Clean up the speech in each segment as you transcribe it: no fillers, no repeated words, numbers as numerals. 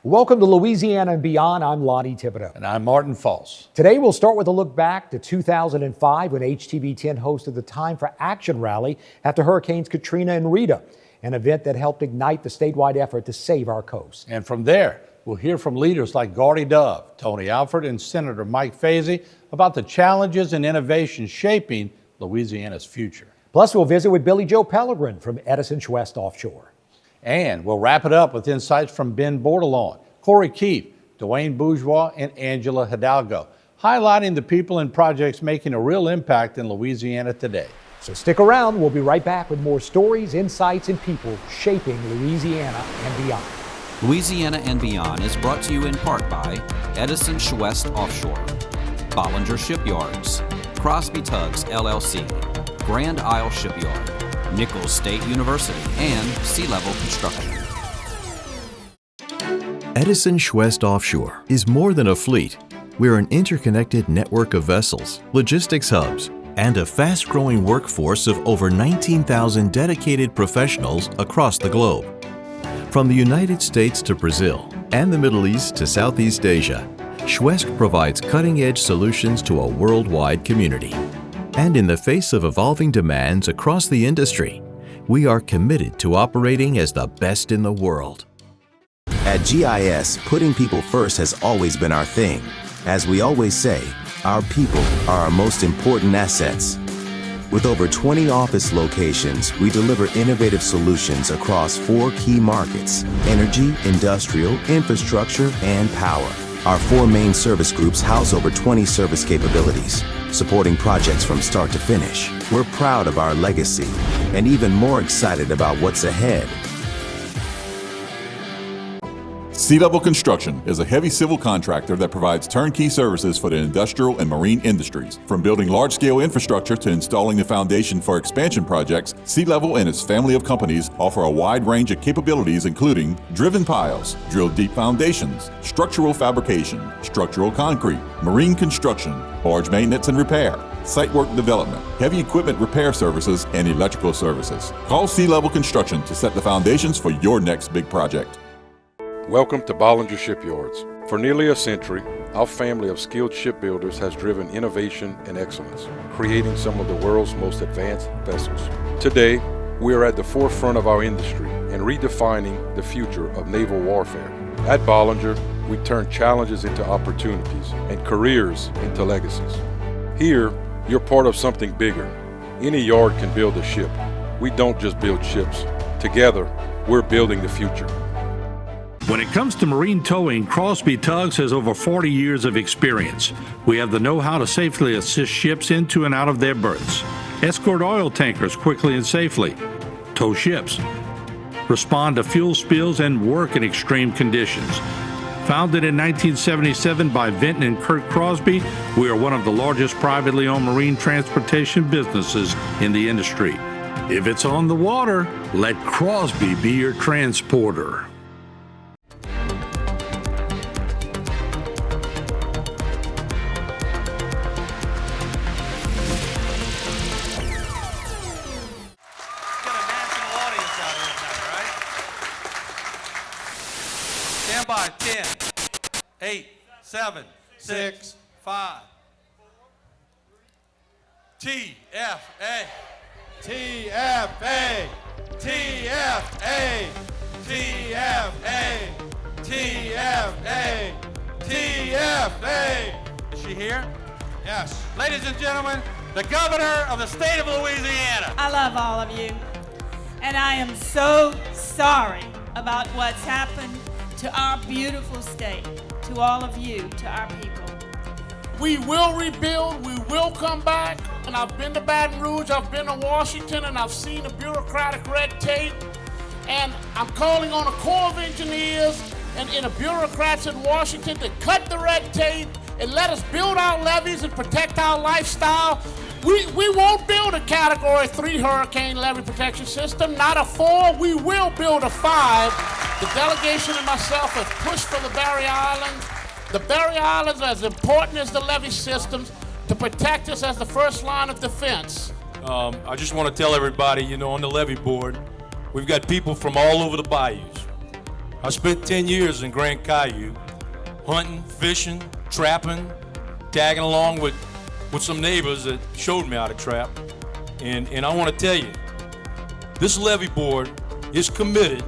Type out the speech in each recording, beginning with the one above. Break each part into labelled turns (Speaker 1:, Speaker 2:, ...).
Speaker 1: Welcome to Louisiana and Beyond. I'm Lonnie Thibodeaux.
Speaker 2: And I'm Martin Folse.
Speaker 1: Today we'll start with a look back to 2005 when HTV10 hosted the Time for Action rally after Hurricanes Katrina and Rita, an event that helped ignite the statewide effort to save our coast.
Speaker 2: And from there, we'll hear from leaders like Gordy Dove, Tony Alford, and Senator Mike Fesi about the challenges and innovations shaping Louisiana's future.
Speaker 1: Plus, we'll visit with Billy Joe Pellegrin from Edison Chouest Offshore.
Speaker 2: And we'll wrap it up with insights from Ben Bordelon, Corey Keefe, Dwayne Bourgeois, and Angela Hidalgo, highlighting the people and projects making a real impact in Louisiana today.
Speaker 1: So stick around. We'll be right back with more stories, insights, and people shaping Louisiana and beyond.
Speaker 3: Louisiana and Beyond is brought to you in part by Edison Chouest Offshore, Bollinger Shipyards, Crosby Tugs LLC, Grand Isle Shipyard, Nichols State University, and Sea Level Construction.
Speaker 4: Edison Chouest Offshore is more than a fleet. We're an interconnected network of vessels, logistics hubs, and a fast-growing workforce of over 19,000 dedicated professionals across the globe. From the United States to Brazil and the Middle East to Southeast Asia, Chouest provides cutting-edge solutions to a worldwide community. And in the face of evolving demands across the industry, we are committed to operating as the best in the world.
Speaker 5: At GIS, putting people first has always been our thing. As we always say, our people are our most important assets. With over 20 office locations, we deliver innovative solutions across 4 key markets: energy, industrial, infrastructure, and power. Our 4 main service groups house over 20 service capabilities, supporting projects from start to finish. We're proud of our legacy and even more excited about what's ahead.
Speaker 6: Sea Level Construction is a heavy civil contractor that provides turnkey services for the industrial and marine industries. From building large-scale infrastructure to installing the foundation for expansion projects, Sea Level and its family of companies offer a wide range of capabilities including driven piles, drill deep foundations, structural fabrication, structural concrete, marine construction, barge maintenance and repair, site work development, heavy equipment repair services, and electrical services. Call Sea Level Construction to set the foundations for your next big project.
Speaker 7: Welcome to Bollinger Shipyards. For nearly a century, our family of skilled shipbuilders has driven innovation and excellence, creating some of the world's most advanced vessels. Today, we are at the forefront of our industry and redefining the future of naval warfare. At Bollinger, we turn challenges into opportunities and careers into legacies. Here, you're part of something bigger. Any yard can build a ship. We don't just build ships. Together, we're building the future.
Speaker 8: When it comes to marine towing, Crosby Tugs has over 40 years of experience. We have the know-how to safely assist ships into and out of their berths, escort oil tankers quickly and safely, tow ships, respond to fuel spills, and work in extreme conditions. Founded in 1977 by Vinton and Kurt Crosby, we are one of the largest privately owned marine transportation businesses in the industry. If it's on the water, let Crosby be your transporter.
Speaker 9: Stand by. 10, 8, 7, 6, 5. TFA. TFA. TFA. TFA. TFA. TFA. Is she here? Yes. Ladies and gentlemen, the governor of the state of Louisiana.
Speaker 10: I love all of you, and I am so sorry about what's happened to our beautiful state, to all of you, to our people.
Speaker 11: We will rebuild, we will come back, and I've been to Baton Rouge, I've been to Washington, and I've seen the bureaucratic red tape, and I'm calling on the Corps of Engineers and the bureaucrats in Washington to cut the red tape and let us build our levees and protect our lifestyle. We won't build a Category 3 hurricane levee protection system, not a 4, we will build a 5. The delegation and myself have pushed for the Barrier Islands. The Barrier Islands are as important as the levee systems to protect us as the first line of defense.
Speaker 12: I just want to tell everybody, on the levee board, we've got people from all over the bayous. I spent 10 years in Grand Caillou, hunting, fishing, trapping, tagging along with some neighbors that showed me how to trap. And I want to tell you, this levee board is committed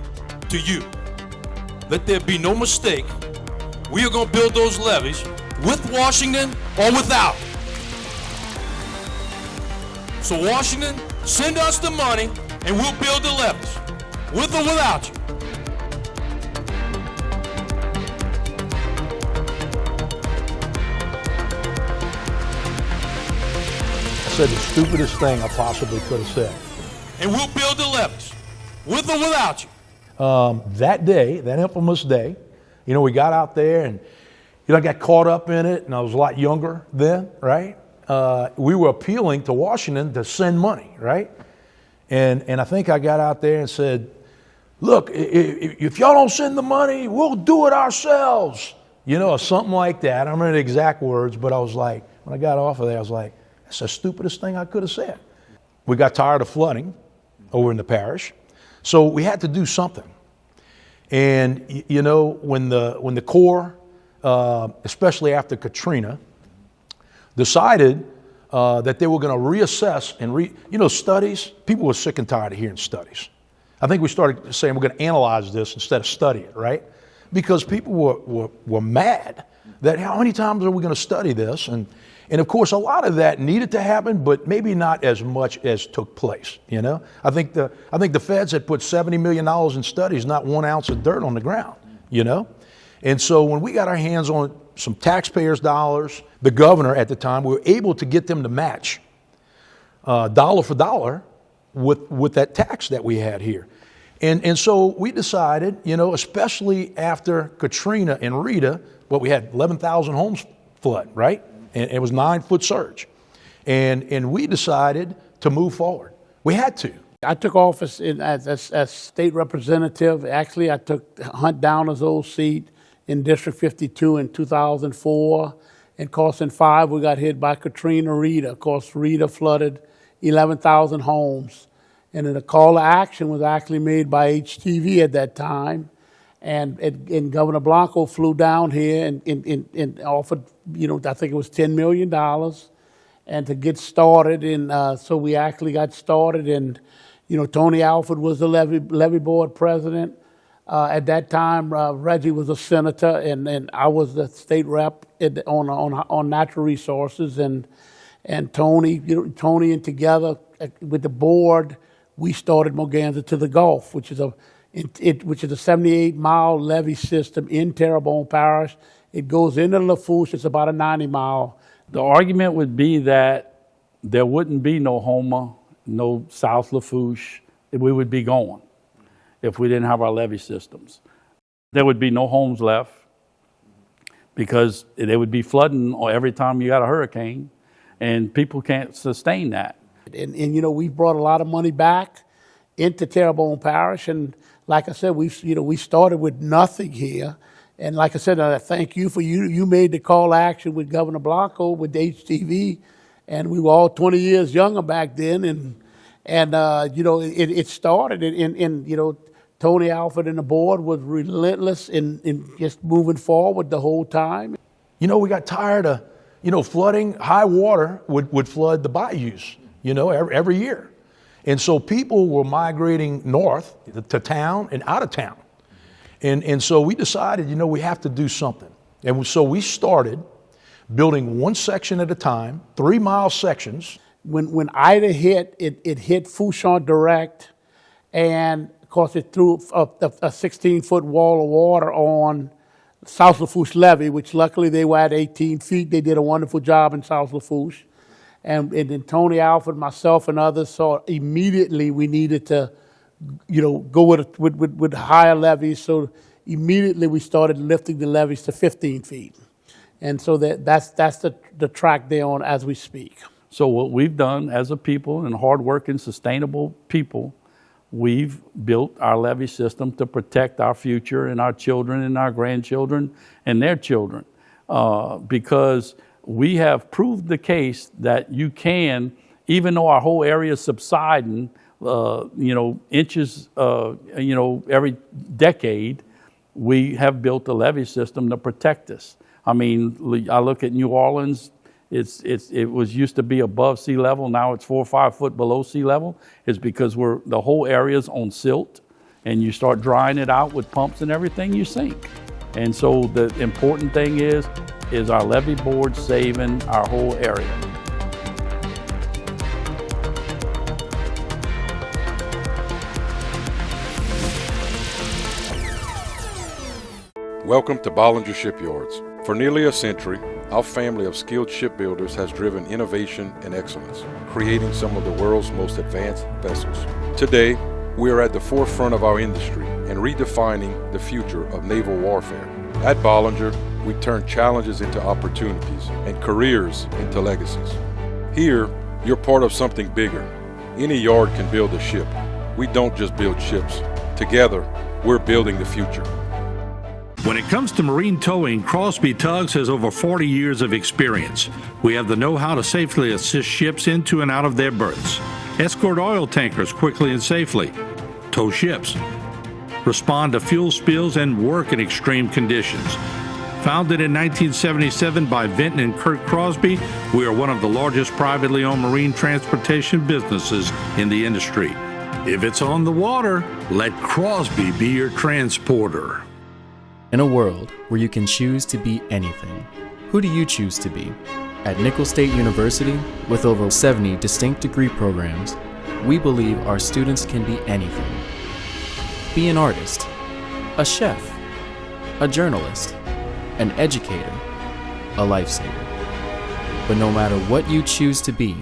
Speaker 12: to you. Let there be no mistake. We are going to build those levees with Washington or without. So Washington, send us the money and we'll build the levees, with or without you.
Speaker 13: I said the stupidest thing I possibly could have said.
Speaker 12: And we'll build the levees, with or without you.
Speaker 13: That day, that infamous day, you know, we got out there and, you know, I got caught up in it, and I was a lot younger then, right? We were appealing to Washington to send money, right? And I think I got out there and said, look, if y'all don't send the money, we'll do it ourselves. You know, or something like that. I don't remember the exact words, but I was like, when I got off of there, I was like, that's the stupidest thing I could have said. We got tired of flooding over in the parish, so we had to do something. And, you know, when the Corps, especially after Katrina, decided that they were going to reassess and studies. People were sick and tired of hearing studies. I think we started saying we're going to analyze this instead of study it, right? Because people were mad that how many times are we going to study this? And of course, a lot of that needed to happen, but maybe not as much as took place. You know, I think the feds had put $70 million in studies, not 1 ounce of dirt on the ground. You know, and so when we got our hands on some taxpayers' dollars, the governor at the time, we were able to get them to match dollar for dollar with that tax that we had here. And so we decided, you know, especially after Katrina and Rita, we had 11,000 homes flood, right? And it was 9-foot surge. And we decided to move forward. We had to.
Speaker 11: I took office as state representative. Actually, I took Hunt Downer's old seat in District 52 in 2004. And of course, in 2005, we got hit by Katrina and Rita. Of course, Rita flooded 11,000 homes. And then a call to action was actually made by HTV at that time. And Governor Blanco flew down here and offered, you know, I think it was $10 million and to get started. And so we actually got started. And, you know, Tony Alford was the levee board president. At that time, Reggie was a senator, and I was the state rep on natural resources. And Tony, Tony and together with the board, we started Morganza to the Gulf, which is a 78-mile levee system in Terrebonne Parish. It goes into Lafourche. It's about a 90-mile.
Speaker 8: The argument would be that there wouldn't be no Houma, no South Lafourche. We would be gone if we didn't have our levee systems. There would be no homes left because they would be flooding every time you got a hurricane, and people can't sustain that.
Speaker 11: And you know, we brought a lot of money back into Terrebonne Parish, and like I said, we started with nothing here. And like I said, I thank you for you made the call to action with Governor Blanco with HTV, and we were all 20 years younger back then, and you know, it started, and you know, Tony Alford and the board was relentless in just moving forward the whole time.
Speaker 13: You know, we got tired of, you know, flooding. High water would flood the bayous, you know, every year. And so people were migrating north to town and out of town. And so we decided, you know, we have to do something. And so we started building one section at a time, 3-mile sections.
Speaker 11: When Ida hit, it hit Fouchon direct, and of course it threw a 16-foot wall of water on South Lafourche levee, which luckily they were at 18 feet. They did a wonderful job in South Lafourche. And then Tony Alford, myself, and others saw immediately we needed to, you know, go with higher levees. So immediately we started lifting the levees to 15 feet. And so that's the track they're on as we speak.
Speaker 8: So what we've done as a people and hardworking, sustainable people, we've built our levee system to protect our future and our children and our grandchildren and their children, because we have proved the case that you can, even though our whole area is subsiding, you know, inches, you know, every decade,
Speaker 14: we have built a levee system to protect us. I mean, I look at New Orleans, it was used to be above sea level, now it's 4 or 5 foot below sea level. It's because the whole area's on silt, and you start drying it out with pumps and everything, you sink. And so the important thing is our levee board saving our whole area.
Speaker 7: Welcome to Bollinger Shipyards. For nearly a century, our family of skilled shipbuilders has driven innovation and excellence, creating some of the world's most advanced vessels. Today, we are at the forefront of our industry and redefining the future of naval warfare. At Bollinger, we turn challenges into opportunities and careers into legacies. Here, you're part of something bigger. Any yard can build a ship. We don't just build ships. Together, we're building the future.
Speaker 8: When it comes to marine towing, Crosby Tugs has over 40 years of experience. We have the know-how to safely assist ships into and out of their berths, escort oil tankers quickly and safely, tow ships, respond to fuel spills, and work in extreme conditions. Founded in 1977 by Vinton and Kurt Crosby, we are one of the largest privately owned marine transportation businesses in the industry. If it's on the water, let Crosby be your transporter.
Speaker 15: In a world where you can choose to be anything, who do you choose to be? At Nicholls State University, with over 70 distinct degree programs, we believe our students can be anything. Be an artist, a chef, a journalist, an educator, a lifesaver. But no matter what you choose to be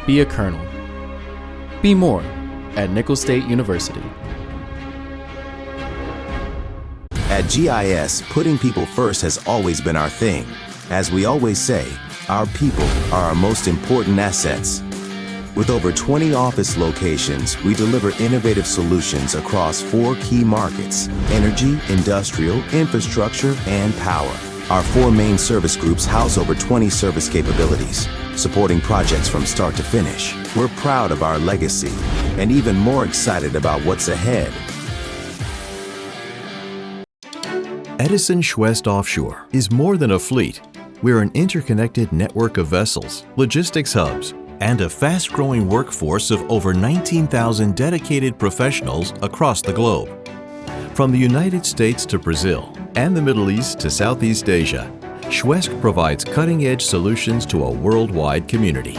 Speaker 15: a colonel. Be more at Nicholls State University.
Speaker 5: At GIS, putting people first has always been our thing. As we always say, our people are our most important assets. With over 20 office locations, we deliver innovative solutions across 4 key markets: energy, industrial, infrastructure, and power. Our 4 main service groups house over 20 service capabilities, supporting projects from start to finish. We're proud of our legacy and even more excited about what's ahead.
Speaker 4: Edison Chouest Offshore is more than a fleet. We're an interconnected network of vessels, logistics hubs, and a fast-growing workforce of over 19,000 dedicated professionals across the globe. From the United States to Brazil and the Middle East to Southeast Asia, Chouest provides cutting-edge solutions to a worldwide community.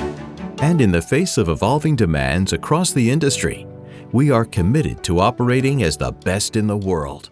Speaker 4: And in the face of evolving demands across the industry, we are committed to operating as the best in the world.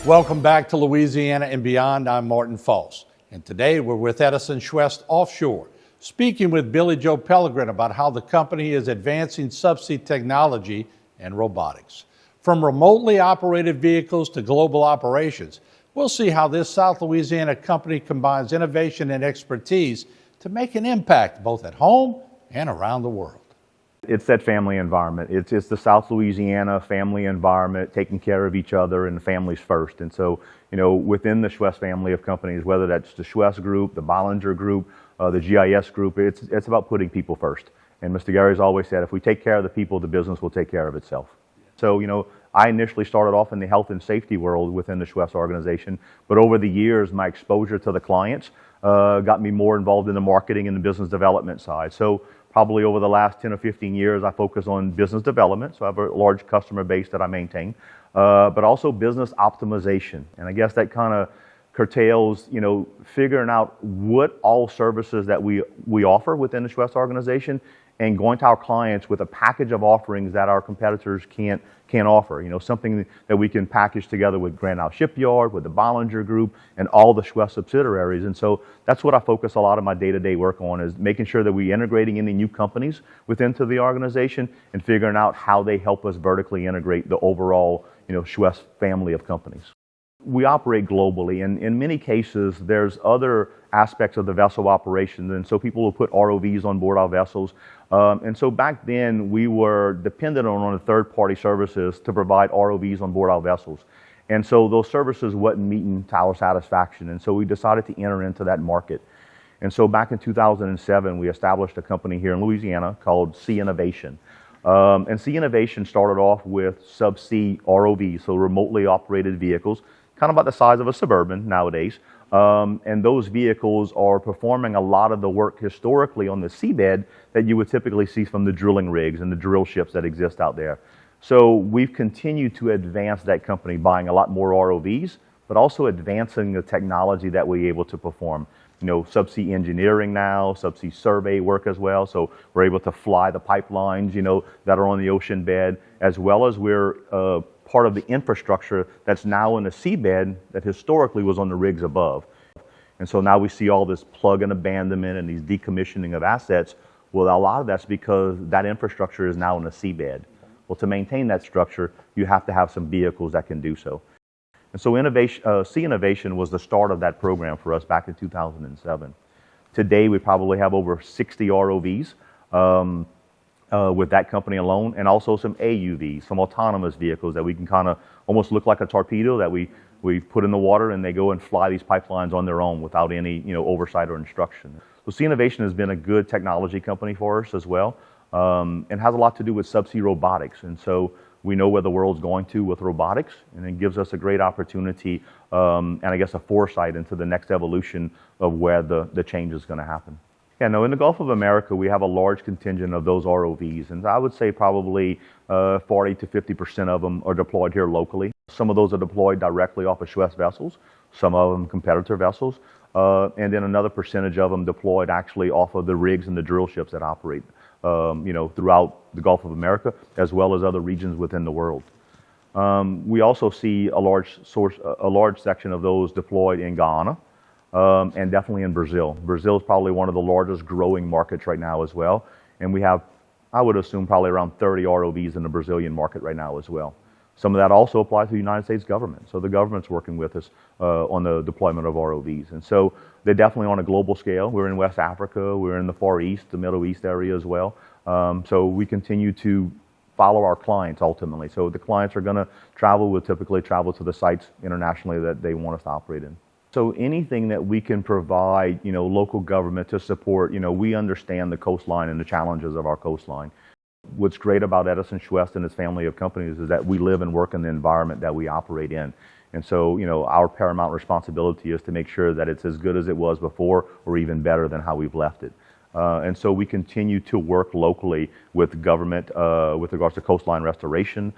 Speaker 2: Welcome back to Louisiana and Beyond. I'm Martin Folse, and today we're with Edison Chouest Offshore, speaking with Billy Joe Pellegrin about how the company is advancing subsea technology and robotics. From remotely operated vehicles to global operations, we'll see how this South Louisiana company combines innovation and expertise to make an impact both at home and around the world.
Speaker 16: It's that family environment. It's the South Louisiana family environment, taking care of each other and families first. And so, within the Chouest family of companies, whether that's the Chouest Group, the Bollinger Group, the GIS Group, it's about putting people first. And Mr. Gary's always said, if we take care of the people, the business will take care of itself. So, I initially started off in the health and safety world within the Chouest organization, but over the years, my exposure to the clients got me more involved in the marketing and the business development side. So probably over the last 10 or 15 years, I focus on business development. So I have a large customer base that I maintain, but also business optimization. And I guess that kind of curtails, figuring out what all services that we offer within the Chouest organization and going to our clients with a package of offerings that our competitors can't offer. Something that we can package together with Grand Isle Shipyard, with the Bollinger Group, and all the Chouest subsidiaries. And so that's what I focus a lot of my day-to-day work on, is making sure that we're integrating any new companies into the organization and figuring out how they help us vertically integrate the overall, Chouest family of companies. We operate globally, and in many cases, there's other aspects of the vessel operation, and so people will put ROVs on board our vessels. And so back then, we were dependent on third-party services to provide ROVs on board our vessels. And so those services wasn't meeting to our satisfaction, and so we decided to enter into that market. And so back in 2007, we established a company here in Louisiana called Sea Innovation. And Sea Innovation started off with subsea ROVs, so remotely operated vehicles, kind of about the size of a Suburban nowadays. And those vehicles are performing a lot of the work historically on the seabed that you would typically see from the drilling rigs and the drill ships that exist out there. So we've continued to advance that company, buying a lot more ROVs, but also advancing the technology that we're able to perform. You know, subsea engineering now, subsea survey work as well. So we're able to fly the pipelines, you know, that are on the ocean bed, as well as we're part of the infrastructure that's now in the seabed that historically was on the rigs above. And so now we see all this plug and abandonment and these decommissioning of assets. Well, a lot of that's because that infrastructure is now in the seabed. Well, to maintain that structure, you have to have some vehicles that can do so. And so Sea Innovation was the start of that program for us back in 2007. Today, we probably have over 60 ROVs with that company alone, and also some AUVs, some autonomous vehicles that we can kind of almost look like a torpedo that we put in the water, and they go and fly these pipelines on their own without any oversight or instruction. So Sea Innovation has been a good technology company for us as well, and has a lot to do with subsea robotics. And so we know where the world's going to with robotics, and it gives us a great opportunity and I guess a foresight into the next evolution of where the change is going to happen. Yeah, no, in the Gulf of America, we have a large contingent of those ROVs, and I would say probably 40 to 50% of them are deployed here locally. Some of those are deployed directly off of Chouest vessels, some of them competitor vessels, and then another percentage of them deployed actually off of the rigs and the drill ships that operate throughout the Gulf of America, as well as other regions within the world. We also see a large section of those deployed in Guyana, and definitely in Brazil. Brazil is probably one of the largest growing markets right now as well. And we have, I would assume, probably around 30 ROVs in the Brazilian market right now as well. Some of that also applies to the United States government. So the government's working with us on the deployment of ROVs. And so they're definitely on a global scale. We're in West Africa, we're in the Far East, the Middle East area as well. So we continue to follow our clients ultimately. So the clients are going to travel, we'll typically travel to the sites internationally that they want us to operate in. So anything that we can provide, local government to support, we understand the coastline and the challenges of our coastline. What's great about Edison Chouest and its family of companies is that we live and work in the environment that we operate in. And so, our paramount responsibility is to make sure that it's as good as it was before or even better than how we've left it. And so we continue to work locally with government with regards to coastline restoration,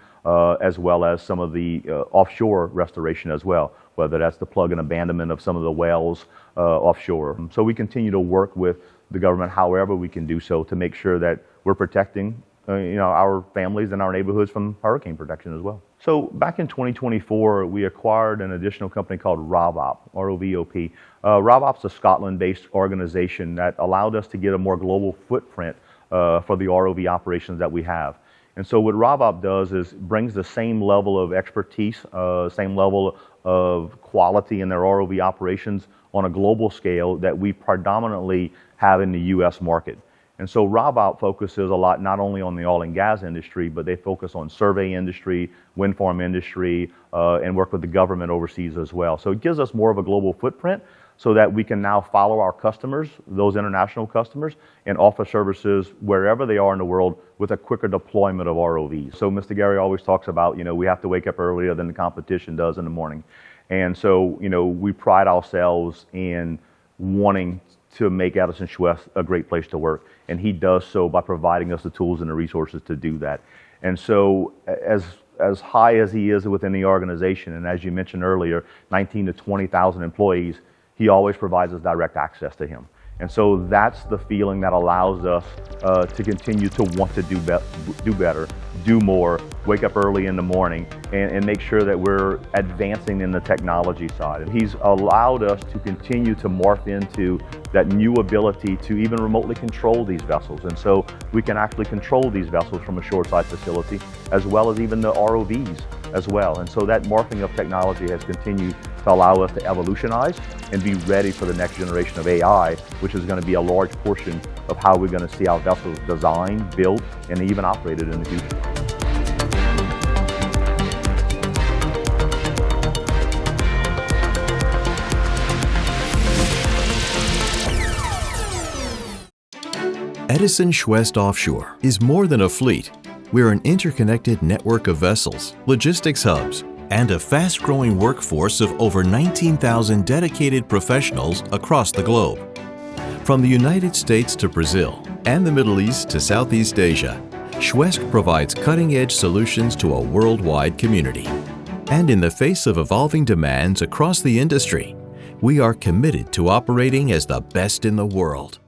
Speaker 16: as well as some of the offshore restoration as well, whether that's the plug and abandonment of some of the wells offshore. So we continue to work with the government however we can do so to make sure that we're protecting our families and our neighborhoods from hurricane protection as well. So back in 2024, we acquired an additional company called ROVOP, R-O-V-O-P. ROVOP's a Scotland-based organization that allowed us to get a more global footprint for the ROV operations that we have. And so what ROVOP does is brings the same level of expertise, same level of quality in their ROV operations on a global scale that we predominantly have in the U.S. market. And so ROVOP focuses a lot not only on the oil and gas industry, but they focus on survey industry, wind farm industry, and work with the government overseas as well. So it gives us more of a global footprint so that we can now follow our customers, those international customers, and offer services wherever they are in the world with a quicker deployment of ROVs. So Mr. Gary always talks about, we have to wake up earlier than the competition does in the morning. And so, we pride ourselves in wanting to make Edison Chouest a great place to work. And he does so by providing us the tools and the resources to do that. And so as high as he is within the organization, and as you mentioned earlier, 19 to 20,000 employees, he always provides us direct access to him. And so that's the feeling that allows us to continue to want to do better, do more, wake up early in the morning, and make sure that we're advancing in the technology side. And he's allowed us to continue to morph into that new ability to even remotely control these vessels. And so we can actually control these vessels from a shoreside facility, as well as even the ROVs as well. And so that morphing of technology has continued to allow us to evolutionize and be ready for the next generation of AI, which is going to be a large portion of how we're going to see our vessels designed, built, and even operated in the future.
Speaker 4: Edison Chouest Offshore is more than a fleet. We're an interconnected network of vessels, logistics hubs, and a fast-growing workforce of over 19,000 dedicated professionals across the globe. From the United States to Brazil and the Middle East to Southeast Asia, Chouest provides cutting-edge solutions to a worldwide community. And in the face of evolving demands across the industry, we are committed to operating as the best in the world.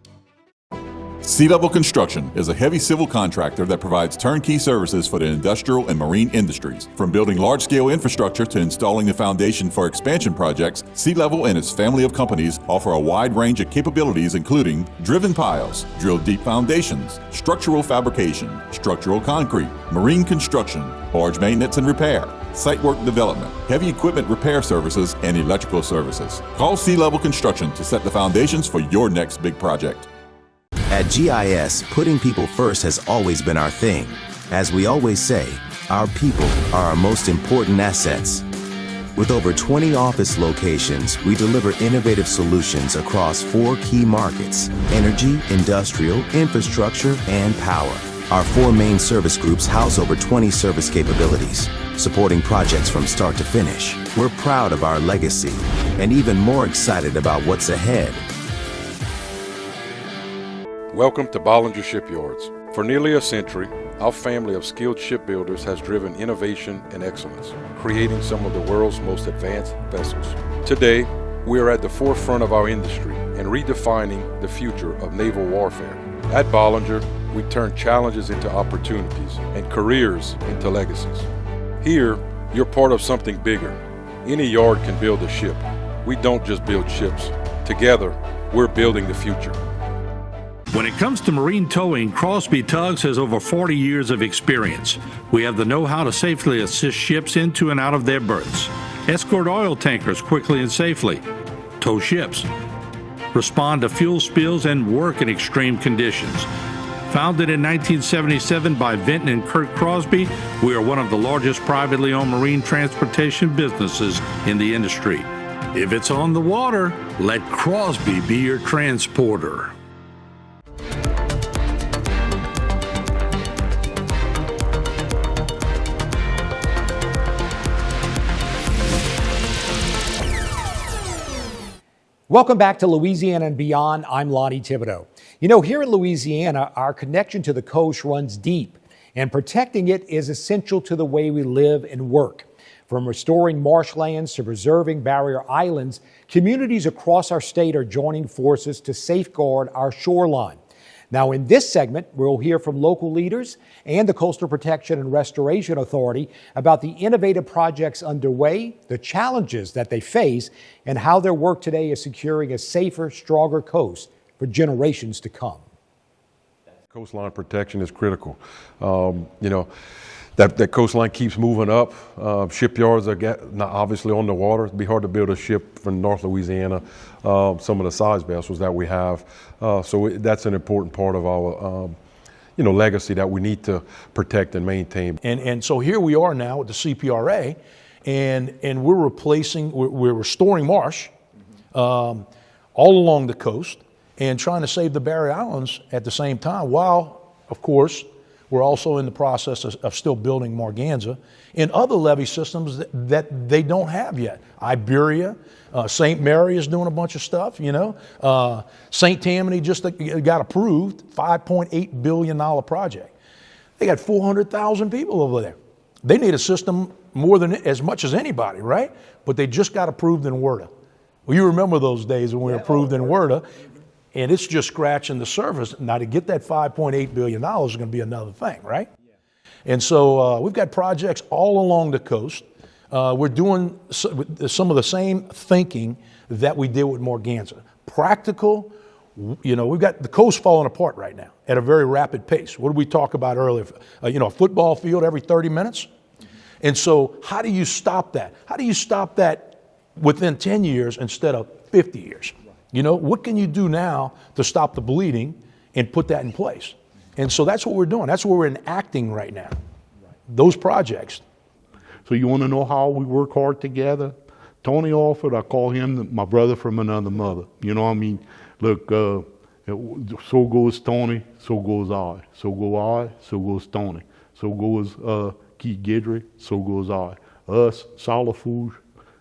Speaker 6: Sea Level Construction is a heavy civil contractor that provides turnkey services for the industrial and marine industries. From building large-scale infrastructure to installing the foundation for expansion projects, Sea Level and its family of companies offer a wide range of capabilities including driven piles, drilled deep foundations, structural fabrication, structural concrete, marine construction, barge maintenance and repair, site work development, heavy equipment repair services, and electrical services. Call Sea Level Construction to set the foundations for your next big project.
Speaker 5: At GIS, putting people first has always been our thing. As we always say, our people are our most important assets. With over 20 office locations, we deliver innovative solutions across 4 key markets: energy, industrial, infrastructure, and power. Our 4 main service groups house over 20 service capabilities, supporting projects from start to finish. We're proud of our legacy and even more excited about what's ahead.
Speaker 7: Welcome to Bollinger Shipyards. For nearly a century, our family of skilled shipbuilders has driven innovation and excellence, creating some of the world's most advanced vessels. Today, we are at the forefront of our industry and redefining the future of naval warfare. At Bollinger, we turn challenges into opportunities and careers into legacies. Here, you're part of something bigger. Any yard can build a ship. We don't just build ships. Together, we're building the future.
Speaker 8: When it comes to marine towing, Crosby Tugs has over 40 years of experience. We have the know-how to safely assist ships into and out of their berths, escort oil tankers quickly and safely, tow ships, respond to fuel spills, and work in extreme conditions. Founded in 1977 by Vinton and Kurt Crosby, we are one of the largest privately owned marine transportation businesses in the industry. If it's on the water, let Crosby be your transporter.
Speaker 1: Welcome back to Louisiana and Beyond. I'm Lonnie Thibodeaux. You know, here in Louisiana, our connection to the coast runs deep, and protecting it is essential to the way we live and work. From restoring marshlands to preserving barrier islands, communities across our state are joining forces to safeguard our shoreline. Now, in this segment, we'll hear from local leaders and the Coastal Protection and Restoration Authority about the innovative projects underway, the challenges that they face, and how their work today is securing a safer, stronger coast for generations to come.
Speaker 7: Coastline protection is critical. That coastline keeps moving up. Shipyards are obviously on the water. It'd be hard to build a ship from North Louisiana, some of the size vessels that we have. So that's an important part of our legacy that we need to protect and maintain.
Speaker 13: And so here we are now with the CPRA, and we're restoring marsh all along the coast and trying to save the barrier islands at the same time, while, of course, we're also in the process of still building Morganza and other levee systems that they don't have yet. Iberia, St. Mary is doing a bunch of stuff, St. Tammany just got approved, $5.8 billion project. They got 400,000 people over there. They need a system as much as anybody, right? But they just got approved in WERDA. Well, you remember those days when we were approved in WERDA. And it's just scratching the surface. Now, to get that $5.8 billion is going to be another thing, right? Yeah. And so we've got projects all along the coast. We're doing some of the same thinking that we did with Morganza. Practical, we've got the coast falling apart right now at a very rapid pace. What did we talk about earlier? A football field every 30 minutes. And so how do you stop that? How do you stop that within 10 years instead of 50 years? What can you do now to stop the bleeding and put that in place? And so that's what we're doing. That's what we're enacting right now, those projects.
Speaker 17: So you want to know how we work hard together? Tony Alford, I call him my brother from another mother. Look, So goes Tony, so goes I. So go I, so goes Tony. So goes Keith Guidry, so goes I. Us, Solid Foods,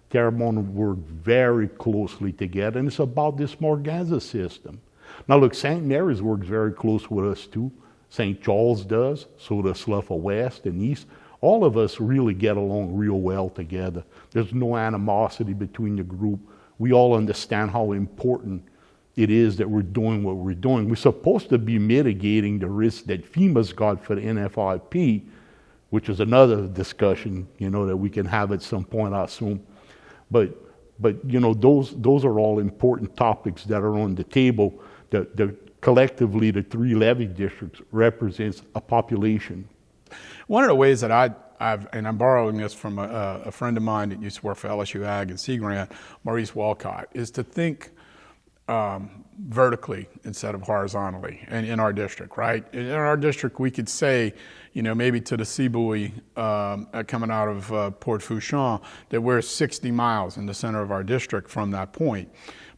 Speaker 17: Terrebonne work very closely together, and it's about this Morganza system. Now look, St. Mary's works very close with us too. St. Charles does, so does Sluffer West and East. All of us really get along real well together. There's no animosity between the group. We all understand how important it is that we're doing what we're doing. We're supposed to be mitigating the risk that FEMA's got for the NFIP, which is another discussion, that we can have at some point, I assume. But those are all important topics that are on the table. Collectively, the 3 levee districts represents a population.
Speaker 18: One of the ways that and I'm borrowing this from a friend of mine that used to work for LSU Ag and Sea Grant, Maurice Walcott, is to think vertically instead of horizontally in our district, right? In our district, we could say, maybe to the sea buoy coming out of Port Fouchon, that we're 60 miles in the center of our district from that point.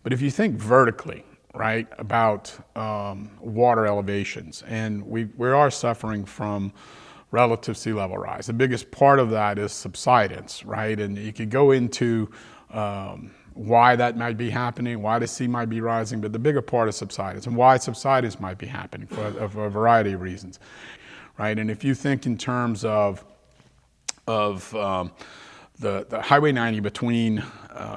Speaker 18: But if you think vertically, right, about water elevations, and we are suffering from relative sea level rise. The biggest part of that is subsidence, right? And you could go into why that might be happening, why the sea might be rising, but the bigger part is subsidence, and why subsidence might be happening for a variety of reasons, right? And if you think in terms of the Highway 90 between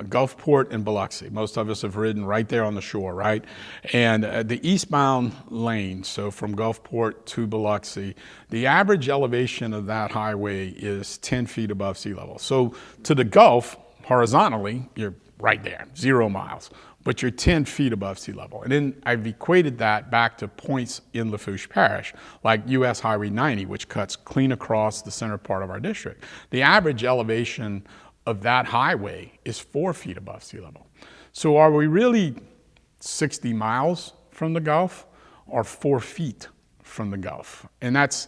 Speaker 18: Gulfport and Biloxi. Most of us have ridden right there on the shore, right? And the eastbound lane, so from Gulfport to Biloxi, the average elevation of that highway is 10 feet above sea level. So to the Gulf, horizontally, you're right there, 0 miles, but you're 10 feet above sea level. And then I've equated that back to points in Lafourche Parish, like US Highway 90, which cuts clean across the center part of our district. The average elevation of that highway is 4 feet above sea level. So are we really 60 miles from the Gulf or 4 feet from the Gulf? And that's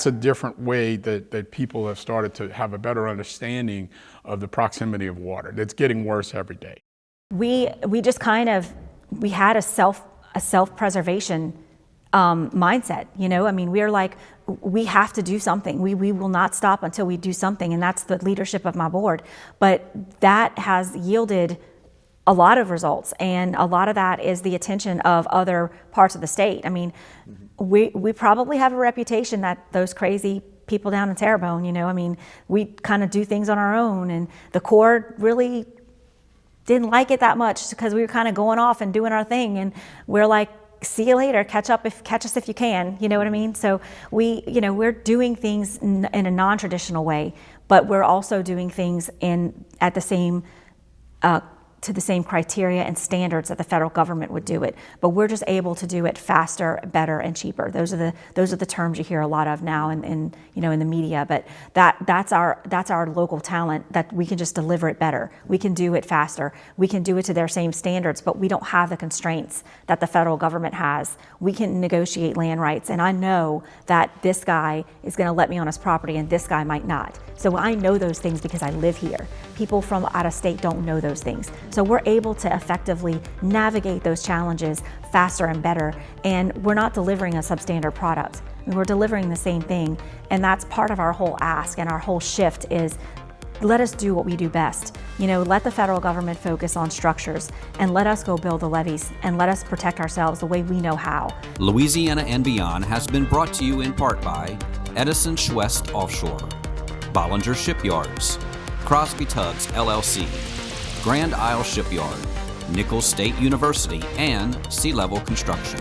Speaker 18: a different way that people have started to have a better understanding of the proximity of water. It's getting worse every day.
Speaker 19: We just we had a self-preservation mindset, I mean, we're like, we have to do something. We will not stop until we do something, and that's the leadership of my board. But that has yielded a lot of results, and a lot of that is the attention of other parts of the state. I mean, we probably have a reputation that those crazy people down in Terrebonne, I mean, we kind of do things on our own, and the Corps really didn't like it that much because we were kind of going off and doing our thing, and we're like, see you later, catch us if you can, you know what I mean? So we're doing things in a non-traditional way, but we're also doing things at the same to the same criteria and standards that the federal government would do it. But we're just able to do it faster, better, and cheaper. Those are the terms you hear a lot of now in the media. But that's our local talent, that we can just deliver it better. We can do it faster. We can do it to their same standards, but we don't have the constraints that the federal government has. We can negotiate land rights, and I know that this guy is going to let me on his property and this guy might not. So I know those things because I live here. People from out of state don't know those things. So we're able to effectively navigate those challenges faster and better, and we're not delivering a substandard product. We're delivering the same thing, and that's part of our whole ask and our whole shift is let us do what we do best. Let the federal government focus on structures, and let us go build the levees, and let us protect ourselves the way we know how.
Speaker 3: Louisiana and Beyond has been brought to you in part by Edison Chouest Offshore, Bollinger Shipyards, Crosby Tugs LLC, Grand Isle Shipyard, Nicholls State University, and Sea Level Construction.